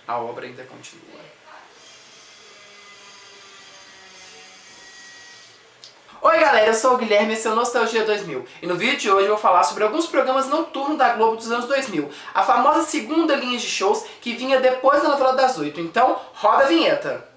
a obra ainda continua. Oi galera, eu sou o Guilherme, esse é o Nostalgia 2000 e no vídeo de hoje eu vou falar sobre alguns programas noturnos da Globo dos anos 2000, a famosa segunda linha de shows que vinha depois da novela das 8, então roda a vinheta!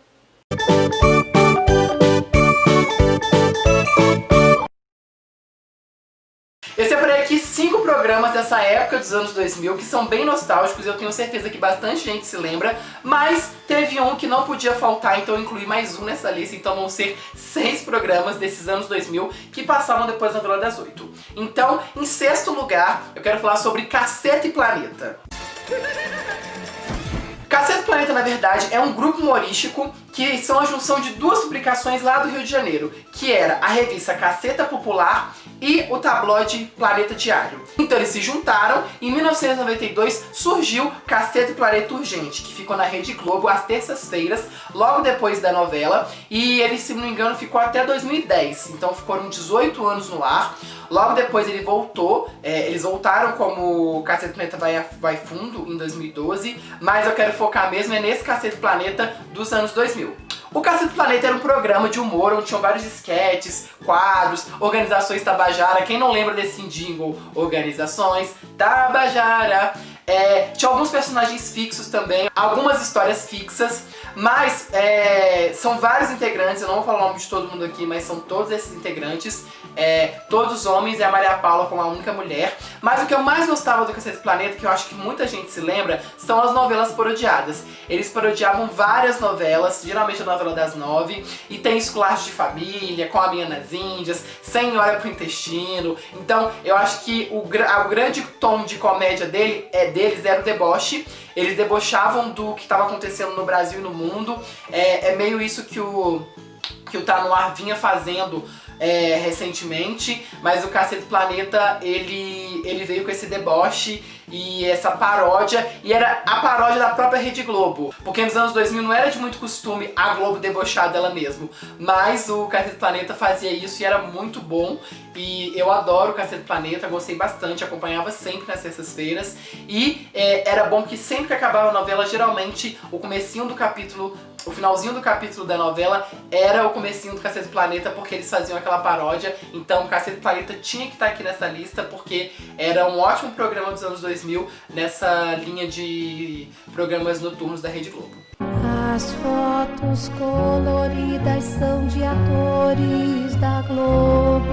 Eu separei aqui 5 programas dessa época dos anos 2000 que são bem nostálgicos e eu tenho certeza que bastante gente se lembra, mas teve um que não podia faltar, então eu incluí mais um nessa lista, então vão ser 6 programas desses anos 2000 que passavam depois da novela das 8. Então, em sexto lugar, eu quero falar sobre Caceta e Planeta. Caceta e Planeta, na verdade, é um grupo humorístico que são a junção de duas publicações lá do Rio de Janeiro, que era a revista Caceta Popular e o tabloide Planeta Diário. Então eles se juntaram e em 1992 surgiu Caceta e Planeta Urgente, que ficou na Rede Globo às terças-feiras, logo depois da novela, e ele, se não me engano, ficou até 2010, então foram 18 anos no ar. Logo depois ele voltou, eles voltaram como Caceta e Planeta vai fundo em 2012, mas eu quero focar mesmo nesse Caceta e Planeta dos anos 2000. O Caceta e Planeta era um programa de humor onde tinham vários esquetes, quadros, organizações Tabajara. Quem não lembra desse jingle? Organizações Tabajara. Tinha alguns personagens fixos também, algumas histórias fixas, mas são vários integrantes, eu não vou falar o nome de todo mundo aqui, mas são todos esses integrantes, todos homens e a Maria Paula como a única mulher. Mas o que eu mais gostava do Caceta e Planeta, que eu acho que muita gente se lembra, são as novelas parodiadas. Eles parodiavam várias novelas, geralmente a novela das 9, e tem Esculacho de Família, Com a Minha nas Índias, Senhora pro Intestino. Então eu acho que o grande tom de comédia deles era o deboche. Eles debochavam do que estava acontecendo no Brasil e no mundo. É meio isso que o Tá No Ar vinha fazendo recentemente, mas o Caceta e Planeta ele veio com esse deboche e essa paródia, e era a paródia da própria Rede Globo, porque nos anos 2000 não era de muito costume a Globo debochar dela mesmo, mas o Caceta e Planeta fazia isso e era muito bom, e eu adoro o Caceta e Planeta, gostei bastante, acompanhava sempre nas sextas-feiras, e era bom que sempre que acabava a novela, geralmente o comecinho do capítulo, o finalzinho do capítulo da novela era o comecinho do Caceta e Planeta, porque eles faziam aquela paródia. Então o Caceta e Planeta tinha que estar aqui nessa lista, porque era um ótimo programa dos anos 2000, nessa linha de programas noturnos da Rede Globo. As fotos coloridas são de atores da Globo,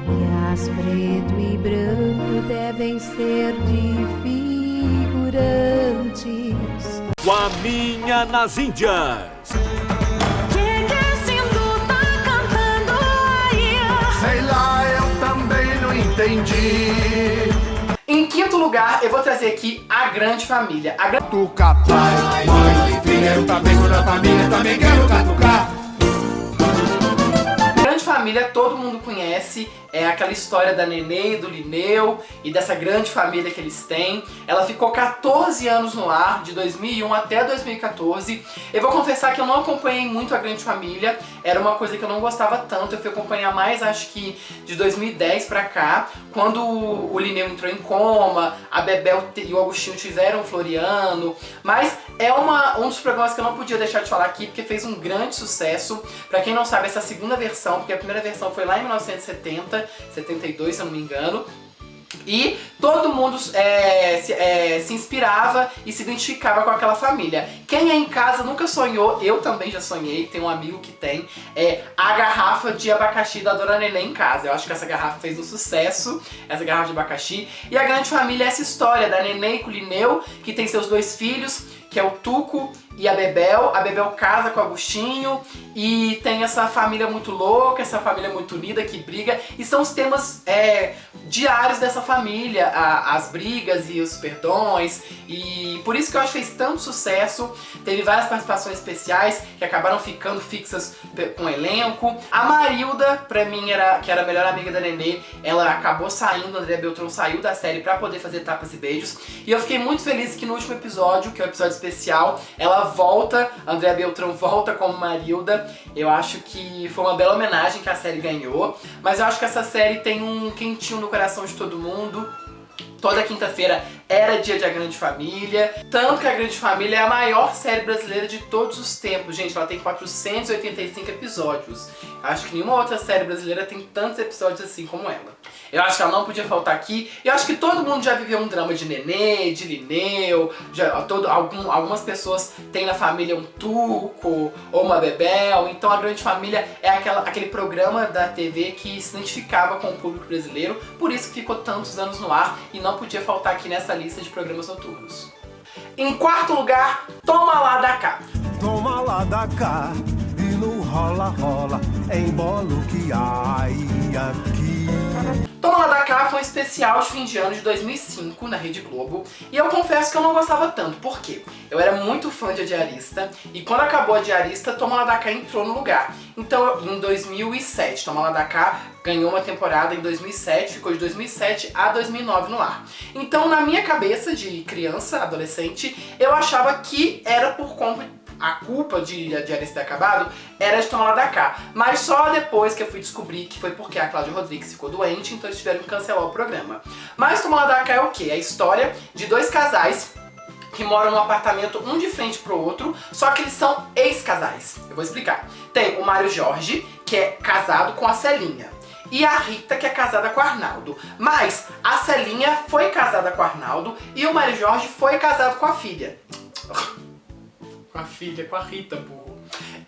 e as preto e branco devem ser de figurantes. Com a Minha nas Índias. Sei lá, eu também não entendi. Em quinto lugar, eu vou trazer aqui A Grande Família. Tuca, pai, mãe, dinheiro tá bem da família, também quero catucar. Grande Família todo mundo conhece, é aquela história da Nenê e do Lineu e dessa grande família que eles têm. Ela ficou 14 anos no ar, de 2001 até 2014. Eu vou confessar que eu não acompanhei muito a Grande Família, era uma coisa que eu não gostava tanto, eu fui acompanhar mais acho que de 2010 pra cá, quando o Lineu entrou em coma, a Bebel e o Agostinho tiveram o Floriano, mas é um dos programas que eu não podia deixar de falar aqui, porque fez um grande sucesso. Pra quem não sabe, essa segunda versão, porque a primeira versão foi lá em 1970, 72 se eu não me engano, e todo mundo se inspirava e se identificava com aquela família. Quem é em casa nunca sonhou, eu também já sonhei, tem um amigo que tem, a garrafa de abacaxi da Dona Nenê em casa. Eu acho que essa garrafa fez um sucesso, essa garrafa de abacaxi. E a Grande Família é essa história da Nenê com o Lineu, que tem seus 2 filhos, que é o Tuco e a Bebel. A Bebel casa com o Agostinho e tem essa família muito louca, essa família muito unida que briga, e são os temas diários dessa família, as brigas e os perdões, e por isso que eu acho que fez tanto sucesso. Teve várias participações especiais que acabaram ficando fixas com o elenco. A Marilda, pra mim, que era a melhor amiga da Nenê, ela acabou saindo, a Andréa Beltrão saiu da série pra poder fazer Tapas e Beijos, e eu fiquei muito feliz que no último episódio, que é o episódio especial, ela volta, a Andréa Beltrão volta como Marilda. Eu acho que foi uma bela homenagem que a série ganhou, mas eu acho que essa série tem um quentinho no coração de todo mundo. Toda quinta-feira era dia de A Grande Família. Tanto que A Grande Família é a maior série brasileira de todos os tempos. Gente, ela tem 485 episódios. Acho que nenhuma outra série brasileira tem tantos episódios assim como ela. Eu acho que ela não podia faltar aqui. Eu acho que todo mundo já viveu um drama de Nenê, de Lineu. Algumas pessoas têm na família um Tuco ou uma Bebel. Então A Grande Família é aquele programa da TV que se identificava com o público brasileiro. Por isso que ficou tantos anos no ar e não podia faltar aqui nessa lista de programas noturnos. Em quarto lugar, Toma Lá da Cá. Toma lá da cá e no rola, rola, embola o que há aqui. Toma Lá da Cá foi um especial de fim de ano de 2005 na Rede Globo. E eu confesso que eu não gostava tanto, por quê? Eu era muito fã de A Diarista e quando acabou A Diarista, Toma Lá da Cá entrou no lugar. Então, em 2007, Toma Lá da Cá ganhou uma temporada em 2007, ficou de 2007 a 2009 no ar. Então, na minha cabeça de criança, adolescente, eu achava que era por conta... A culpa de A Diarista ter acabado era de Toma Lá da Cá. Mas só depois que eu fui descobrir que foi porque a Cláudia Rodrigues ficou doente, então eles tiveram que cancelar o programa. Mas Toma Lá da Cá é o quê? É a história de dois casais que moram num apartamento um de frente pro outro, só que eles são ex-casais. Eu vou explicar. Tem o Mário Jorge, que é casado com a Celinha. E a Rita, que é casada com o Arnaldo. Mas a Celinha foi casada com o Arnaldo e o Mário Jorge foi casado com a filha. Com a Rita, burro.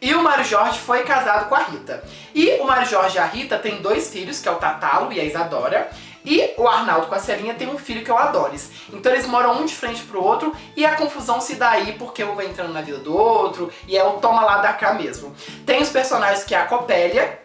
E o Mário Jorge foi casado com a Rita. E o Mário Jorge e a Rita têm dois filhos, que é o Tatalo e a Isadora. E o Arnaldo com a Celinha tem um filho que é o Adolis. Então eles moram um de frente pro outro e a confusão se dá aí porque um vai entrando na vida do outro e é o Toma Lá da Cá mesmo. Tem os personagens que é a Copélia,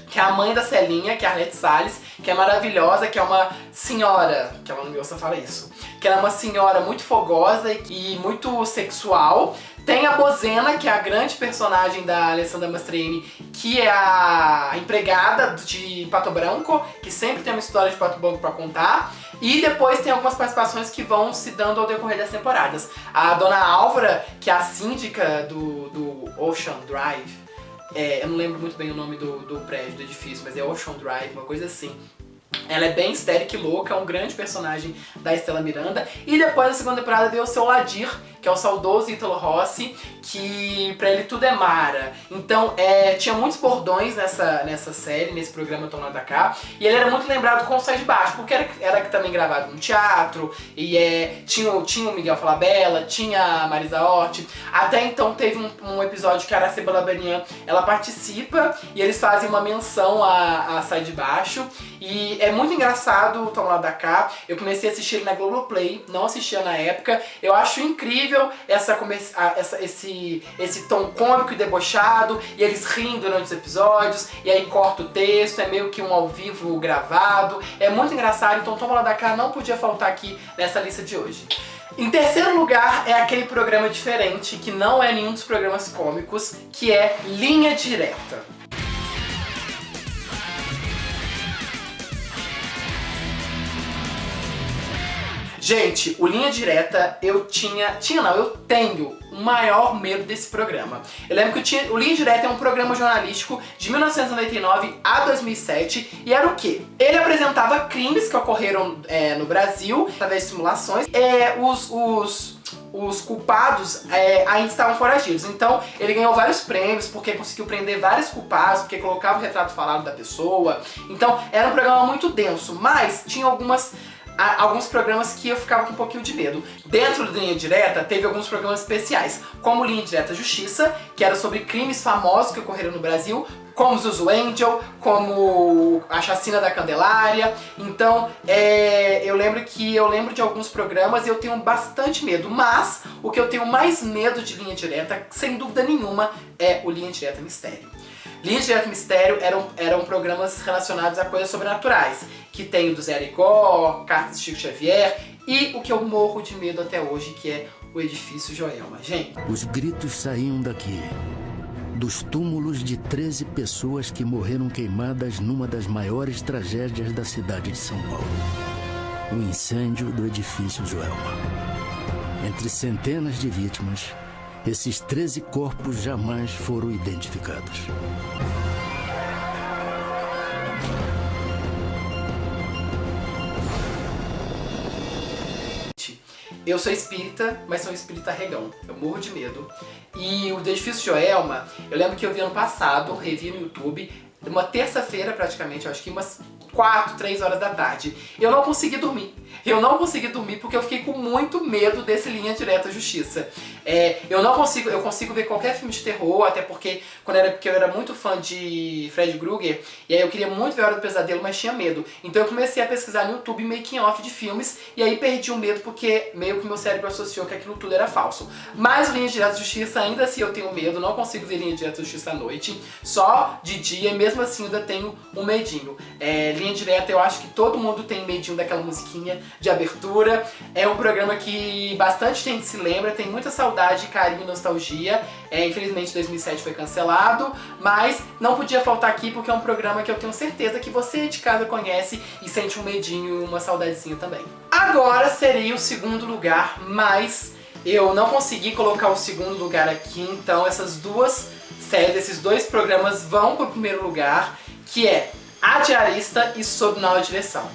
que é a mãe da Celinha, que é a Arlete Salles, que é maravilhosa, que é uma senhora, que ela não gosta de falar isso, que ela é uma senhora muito fogosa e muito sexual. Tem a Bozena, que é a grande personagem da Alessandra Mastrini, que é a empregada de Pato Branco, que sempre tem uma história de Pato Branco pra contar. E depois tem algumas participações que vão se dando ao decorrer das temporadas. A Dona Álvara, que é a síndica do Ocean Drive, eu não lembro muito bem o nome do prédio, do edifício, mas é Ocean Drive, uma coisa assim. Ela é bem histérica e louca, é um grande personagem da Estela Miranda. E depois na segunda temporada veio o seu Ladir, que é o saudoso Ítalo Rossi, que pra ele tudo é Mara. Então tinha muitos bordões nessa série, nesse programa Toma Lá da Cá. E ele era muito lembrado com o Sai de Baixo, porque era também gravado no teatro. E tinha o Miguel Falabella, tinha a Marisa Hort. Até então teve um episódio que a Araceba Labanian, ela participa e eles fazem uma menção a Sai de Baixo. E é muito engraçado o Toma Lá da Cá. Eu comecei a assistir ele na Globoplay, não assistia na época. Eu acho incrível esse tom cômico e debochado, e eles rindo durante os episódios, e aí corta o texto, é meio que um ao vivo gravado. É muito engraçado, então Toma Lá da Cá não podia faltar aqui nessa lista de hoje. Em terceiro lugar é aquele programa diferente, que não é nenhum dos programas cômicos, que é Linha Direta. Gente, o Linha Direta, eu tenho o maior medo desse programa. Eu lembro que o Linha Direta é um programa jornalístico de 1999 a 2007, e era o quê? Ele apresentava crimes que ocorreram no Brasil, através de simulações. Os culpados ainda estavam foragidos. Então ele ganhou vários prêmios porque conseguiu prender vários culpados, porque colocava o retrato falado da pessoa. Então era um programa muito denso, mas tinha alguns programas que eu ficava com um pouquinho de medo. Dentro do Linha Direta teve alguns programas especiais, como Linha Direta Justiça, que era sobre crimes famosos que ocorreram no Brasil, como Zuzu Angel, como a Chacina da Candelária. Então, eu lembro de alguns programas e eu tenho bastante medo. Mas o que eu tenho mais medo de Linha Direta, sem dúvida nenhuma, é o Linha Direta Mistério. Linha Direta Mistério eram programas relacionados a coisas sobrenaturais, que tem o do Zé Arigó, Cartas de Chico Xavier e o que eu morro de medo até hoje, que é o Edifício Joelma. Gente, os gritos saíam daqui, dos túmulos de 13 pessoas que morreram queimadas numa das maiores tragédias da cidade de São Paulo. O incêndio do Edifício Joelma. Entre centenas de vítimas, esses 13 corpos jamais foram identificados. eu sou espírita, mas sou um espírita regão. Eu morro de medo. E o do Edifício Joelma, eu lembro que eu vi ano passado, revi no YouTube, uma terça-feira praticamente, eu acho que umas 4, 3 horas da tarde. Eu não consegui dormir. Eu não consegui dormir porque eu fiquei com muito medo desse Linha Direta Justiça. Eu consigo ver qualquer filme de terror, até porque eu era muito fã de Fred Krueger, e aí eu queria muito ver A Hora do Pesadelo, mas tinha medo. Então eu comecei a pesquisar no YouTube making off de filmes, e aí perdi o medo porque meio que meu cérebro associou que aquilo tudo era falso. Mas o Linha Direta Justiça, ainda assim eu tenho medo, não consigo ver Linha Direta Justiça à noite, só de dia, e mesmo assim ainda tenho um medinho. Linha Direta, eu acho que todo mundo tem medinho daquela musiquinha de abertura. É um programa que bastante gente se lembra, tem muita saudade, carinho, nostalgia. Infelizmente 2007 foi cancelado, mas não podia faltar aqui porque é um programa que eu tenho certeza que você de casa conhece e sente um medinho e uma saudadezinha também. Agora seria o segundo lugar, mas eu não consegui colocar o segundo lugar aqui, então essas duas séries, esses dois programas vão pro primeiro lugar, que é A Diarista e Sob Nova Direção.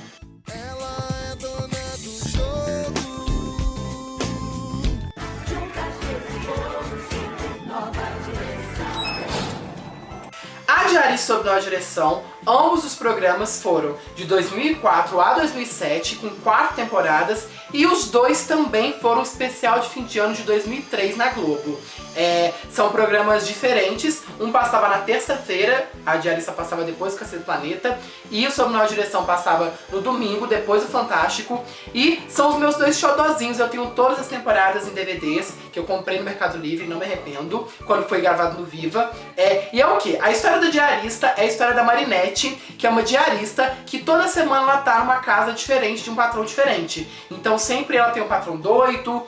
A Diarista Sob Nova Direção, ambos os programas foram de 2004 a 2007, com 4 temporadas, e os dois também foram especial de fim de ano de 2003 na Globo. São programas diferentes, um passava na terça-feira, a Diarista passava depois do Cacete do Planeta, e o Sob Nova Direção passava no domingo, depois do Fantástico, e são os meus dois xodozinhos. Eu tenho todas as temporadas em DVDs, que eu comprei no Mercado Livre, não me arrependo, quando foi gravado no Viva. E é o quê? A história do Diarista é a história da Marinette, que é uma diarista que toda semana ela tá numa casa diferente, de um patrão diferente. Então sempre ela tem um patrão doido,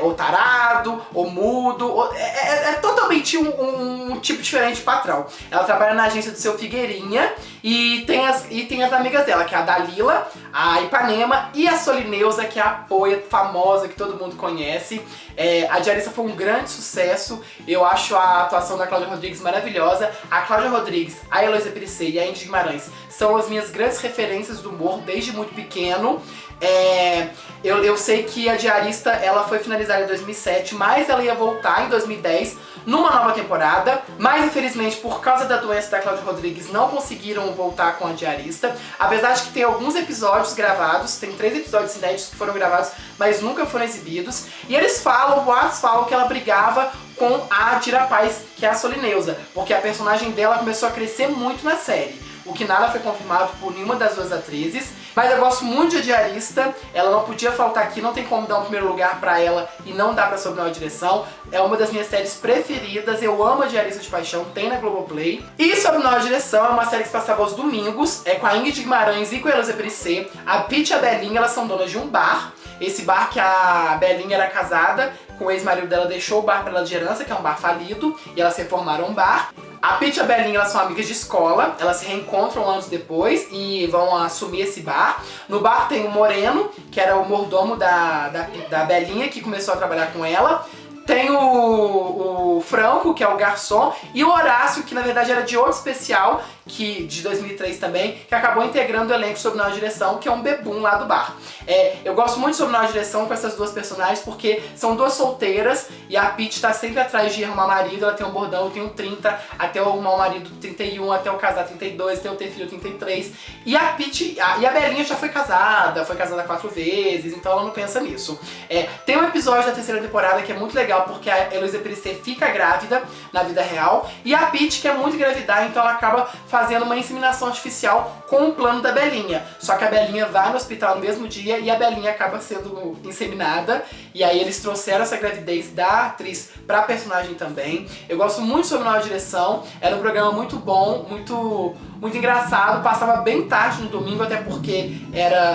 ou tarado, ou mudo, é totalmente um tipo diferente de patrão. Ela trabalha na agência do Seu Figueirinha e tem as amigas dela, que é a Dalila, a Ipanema e a Solineusa, que é a Poia famosa que todo mundo conhece. A Diarista foi um grande sucesso. Eu acho a atuação da Cláudia Rodrigues maravilhosa. A Cláudia Rodrigues, a Heloísa Perissé e a Ingrid Guimarães são as minhas grandes referências do humor desde muito pequeno. Eu sei que a Diarista ela foi finalizada em 2007, mas ela ia voltar em 2010 numa nova temporada, mas infelizmente por causa da doença da Cláudia Rodrigues não conseguiram voltar com a Diarista, apesar de que tem alguns episódios gravados, tem 3 episódios inéditos que foram gravados, mas nunca foram exibidos, e eles boatos falam que ela brigava com a Dira Paz, que é a Solineusa, porque a personagem dela começou a crescer muito na série, o que nada foi confirmado por nenhuma das duas atrizes. Mas eu gosto muito de A Diarista, ela não podia faltar aqui, não tem como dar um primeiro lugar pra ela e não dar pra Sob Nova Direção. É uma das minhas séries preferidas, eu amo A Diarista de paixão, tem na Globoplay. E Sob Nova Direção é uma série que se passava aos domingos, com a Ingrid Guimarães e com a Heloísa Perissé. A Pitty e a Belinha, elas são donas de um bar. Esse bar que a Belinha era casada, com o ex-marido dela deixou o bar pra ela de herança, que é um bar falido, e elas reformaram um bar. A Pitty e a Belinha, elas são amigas de escola, elas se reencontram anos depois e vão assumir esse bar. No bar tem o Moreno, que era o mordomo da Belinha, que começou a trabalhar com ela. Tem o Franco, que é o garçom, e o Horácio, que na verdade era de outro especial, de 2003 também, que acabou integrando o elenco Sob Nova Direção, que é um bebum lá do bar. Eu gosto muito de Sob Nova Direção com essas duas personagens, porque são duas solteiras, e a Pitty tá sempre atrás de arrumar marido, ela tem um bordão, eu tenho 30, até eu arrumar um marido 31, até eu casar 32, até eu ter filho 33. E a Pitty, e a Belinha já foi casada 4 vezes, então ela não pensa nisso. Tem um episódio da terceira temporada que é muito legal, porque a Heloísa Perissé fica grávida na vida real, e a Pitty quer muito engravidar, então ela acaba fazendo uma inseminação artificial com o plano da Belinha. Só que a Belinha vai no hospital no mesmo dia e a Belinha acaba sendo inseminada, e aí eles trouxeram essa gravidez da atriz pra personagem também. Eu gosto muito de Sob Nova Direção, era um programa muito bom, muito engraçado, passava bem tarde no domingo, até porque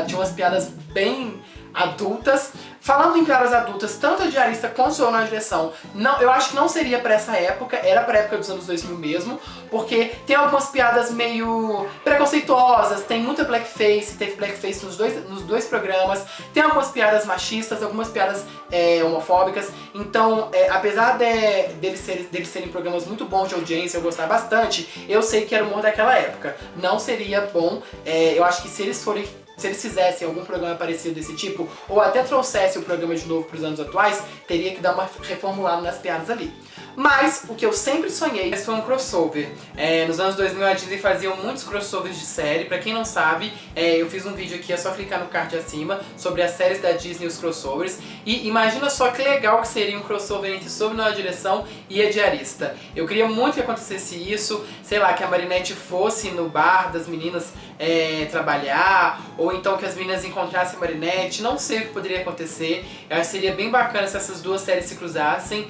tinha umas piadas bem adultas. Falando em piadas adultas, tanto a Diarista quanto Sob Nova Direção, eu acho que não seria pra essa época, era pra época dos anos 2000 mesmo, porque tem algumas piadas meio preconceituosas, tem muita blackface, teve blackface nos dois programas, tem algumas piadas machistas, algumas piadas homofóbicas, então apesar deles serem programas muito bons de audiência, eu gostar bastante, eu sei que era o humor daquela época, não seria bom, eu acho que se eles Se eles fizessem algum programa parecido desse tipo, ou até trouxessem o programa de novo para os anos atuais, teria que dar uma reformulada nas piadas ali. Mas o que eu sempre sonhei foi um crossover. Nos anos 2000 a Disney fazia muitos crossovers de série. Pra quem não sabe, eu fiz um vídeo aqui, é só clicar no card acima, sobre as séries da Disney e os crossovers. E imagina só que legal que seria um crossover entre Sob Nova Direção e A Diarista. Eu queria muito que acontecesse isso, sei lá, que a Marinette fosse no bar das meninas trabalhar, ou então que as meninas encontrassem a Marinette, não sei o que poderia acontecer. Eu acho que seria bem bacana se essas duas séries se cruzassem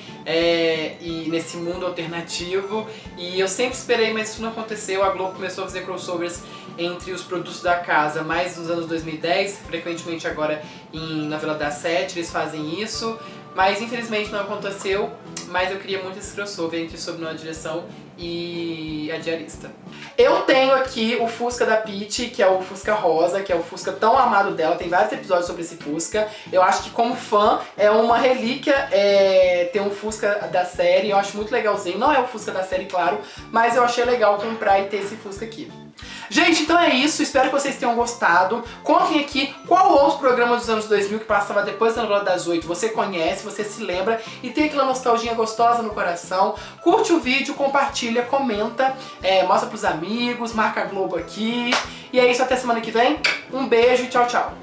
e nesse mundo alternativo, e eu sempre esperei, mas isso não aconteceu. A Globo começou a fazer crossovers entre os produtos da casa mais nos anos 2010, frequentemente agora em Novela das 7 eles fazem isso, mas infelizmente não aconteceu. Mas eu queria muito esse crossover entre Sob Nova Direção e A Diarista. Eu tenho aqui o Fusca da Pitty, que é o Fusca rosa, que é o Fusca tão amado dela. Tem vários episódios sobre esse Fusca. Eu acho que como fã é uma relíquia ter um Fusca da série. Eu acho muito legalzinho. Não é o Fusca da série, claro, mas eu achei legal comprar e ter esse Fusca aqui. Gente, então é isso, espero que vocês tenham gostado. Contem aqui qual outro programa dos anos 2000 que passava depois da novela das 8 você conhece, você se lembra e tem aquela nostalgia gostosa no coração. Curte o vídeo, compartilha, comenta, mostra pros amigos, marca a Globo aqui. E é isso, até semana que vem. Um beijo e tchau, tchau.